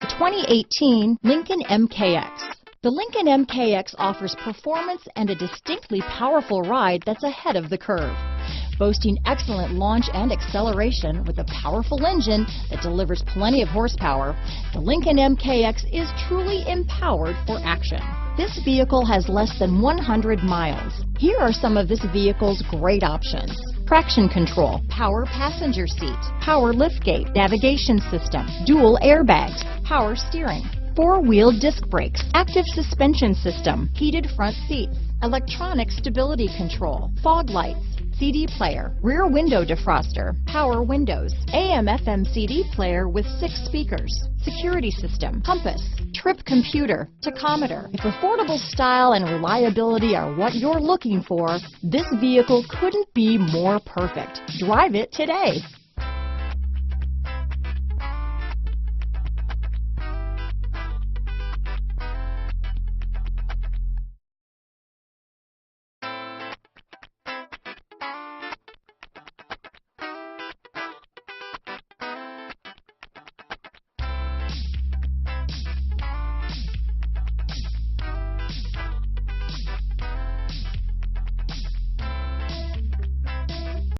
The 2018 Lincoln MKX. The Lincoln MKX offers performance and a distinctly powerful ride that's ahead of the curve. Boasting excellent launch and acceleration with a powerful engine that delivers plenty of horsepower, the Lincoln MKX is truly empowered for action. This vehicle has less than 100 miles. Here are some of this vehicle's great options: traction control, power passenger seat, power liftgate, navigation system, dual airbags, power steering, four-wheel disc brakes, active suspension system, heated front seats, electronic stability control, fog lights, CD player, rear window defroster, power windows, AM/FM CD player with 6 speakers, security system, compass, trip computer, tachometer. If affordable style and reliability are what you're looking for, this vehicle couldn't be more perfect. Drive it today.